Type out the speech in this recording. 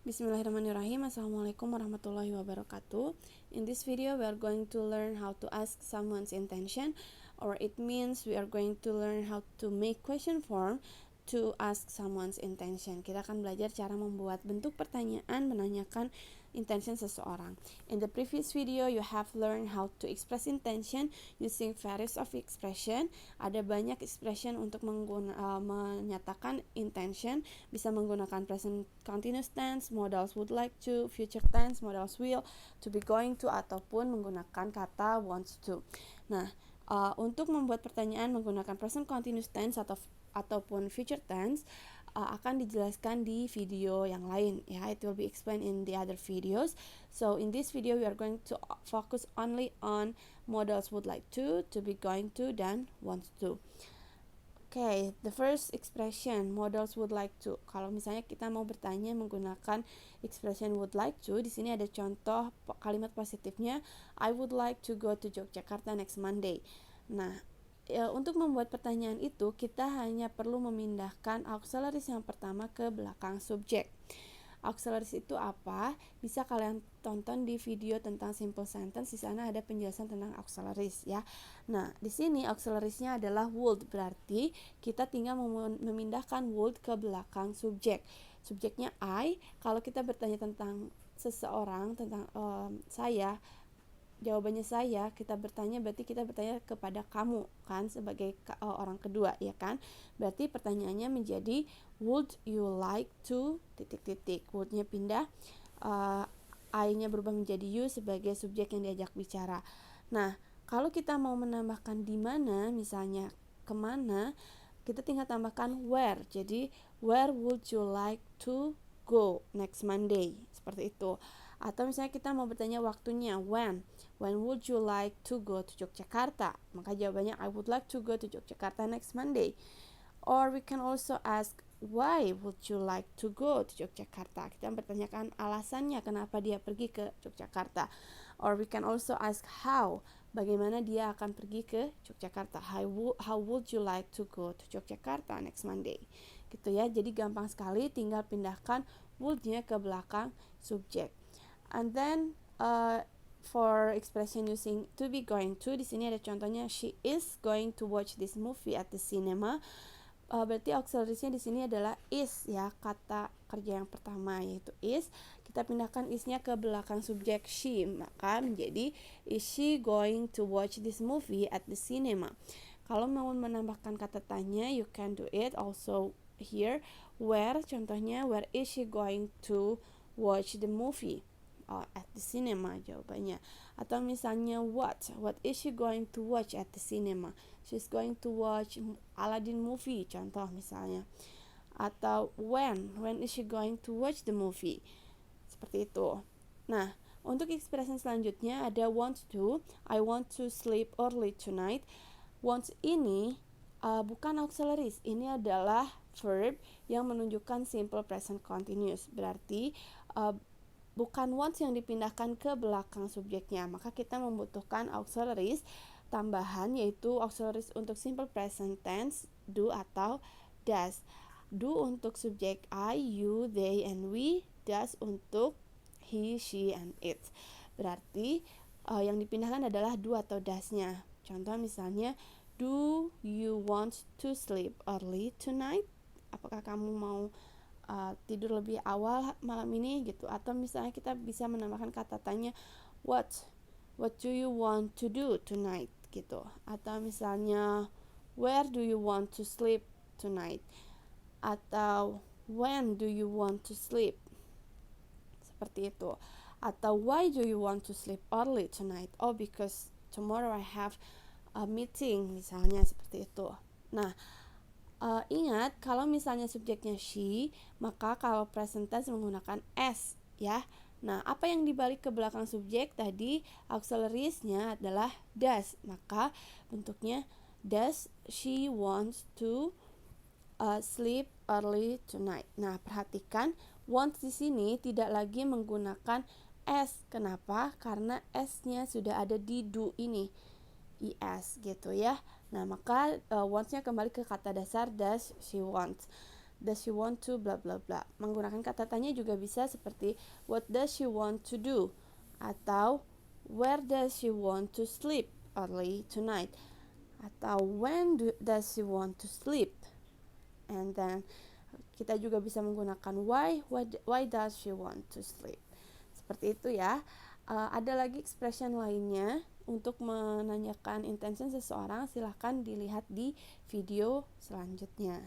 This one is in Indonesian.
Bismillahirrahmanirrahim. Assalamualaikum warahmatullahi wabarakatuh. In this video, we are going to learn how to ask someone's intention, or it means we are going to learn how to make question form to ask someone's intention. Kita akan belajar cara membuat bentuk pertanyaan menanyakan intention seseorang. In the previous video, you have learned how to express intention using various of expression. Ada banyak expression untuk menyatakan intention. Bisa menggunakan present continuous tense, modals would like to, future tense, modals will, to be going to, ataupun menggunakan kata wants to. Nah, untuk membuat pertanyaan menggunakan present continuous tense ataupun future tense akan dijelaskan di video yang lain ya. It will be explained in the other videos. So in this video we are going to focus only on modals would like to be going to, dan wants to. Okay, the first expression, modals would like to. Kalau misalnya kita mau bertanya menggunakan expression would like to, di sini ada contoh kalimat positifnya, I would like to go to Yogyakarta next Monday. Nah, untuk membuat pertanyaan itu kita hanya perlu memindahkan auxiliaries yang pertama ke belakang subjek. Auxiliaries itu apa? Bisa kalian tonton di video tentang simple sentence, di sana ada penjelasan tentang auxiliaries ya. Nah, di sini auxilariesnya adalah would, berarti kita tinggal memindahkan would ke belakang subjek. Subjeknya I, kalau kita bertanya tentang seseorang, tentang saya, jawabannya saya, kita bertanya berarti kita bertanya kepada kamu kan, sebagai orang kedua ya kan. Berarti pertanyaannya menjadi would you like to titik-titik. Would-nya pindah, I-nya berubah menjadi you sebagai subjek yang diajak bicara. Nah, kalau kita mau menambahkan di mana, misalnya kemana, kita tinggal tambahkan where. Jadi where would you like to go next Monday, seperti itu. Atau misalnya kita mau bertanya waktunya, when would you like to go to Yogyakarta, maka jawabannya I would like to go to Yogyakarta next Monday. Or we can also ask why would you like to go to Yogyakarta, kita bertanyakan alasannya kenapa dia pergi ke Yogyakarta. Or we can also ask how, bagaimana dia akan pergi ke Yogyakarta, how would you like to go to Yogyakarta next Monday, gitu ya. Jadi gampang sekali, tinggal pindahkan would-nya ke belakang subjek. And then for expression using to be going to, di sini ada contohnya, she is going to watch this movie at the cinema. Berarti auxiliaries-nya di sini adalah is ya, kata kerja yang pertama yaitu is. Kita pindahkan is-nya ke belakang subjek she, maka menjadi is she going to watch this movie at the cinema. Kalau mau menambahkan kata tanya, you can do it also here. Where, contohnya, where is she going to watch the movie? At the cinema jawabannya. Atau misalnya what is she going to watch at the cinema? She's going to watch Aladdin movie, contoh misalnya. Atau when is she going to watch the movie, seperti itu. Nah, untuk expression selanjutnya ada want to, I want to sleep early tonight. Want ini bukan auxiliaries, ini adalah verb yang menunjukkan simple present continuous, berarti bukan wants yang dipindahkan ke belakang subjeknya, maka kita membutuhkan auxiliaries tambahan, yaitu auxiliaries untuk simple present tense, do atau does. Do untuk subjek I, you, they, and we. Does untuk he, she, and it. Berarti yang dipindahkan adalah do atau does-nya. Contoh misalnya, do you want to sleep early tonight? Apakah kamu mau tidur lebih awal malam ini gitu. Atau misalnya kita bisa menambahkan kata tanya, what do you want to do tonight gitu. Atau misalnya where do you want to sleep tonight, atau when do you want to sleep, seperti itu. Atau why do you want to sleep early tonight? Oh, because tomorrow I have a meeting, misalnya seperti itu. Nah, ingat, kalau misalnya subjeknya she, maka kalau present tense menggunakan s ya. Nah, apa yang dibalik ke belakang subjek tadi, auxiliaries-nya adalah does, maka bentuknya does she wants to sleep early tonight. Nah, perhatikan wants di sini tidak lagi menggunakan s. Kenapa? Karena s-nya sudah ada di do ini, is gitu ya. Nah, maka wants-nya kembali ke kata dasar does she want. does she want to bla bla bla. Menggunakan kata tanya juga bisa seperti what does she want to do, atau where does she want to sleep early tonight, atau when does she want to sleep. And then kita juga bisa menggunakan why does she want to sleep. Seperti itu ya. Ada lagi expression lainnya untuk menanyakan intention seseorang, silahkan dilihat di video selanjutnya.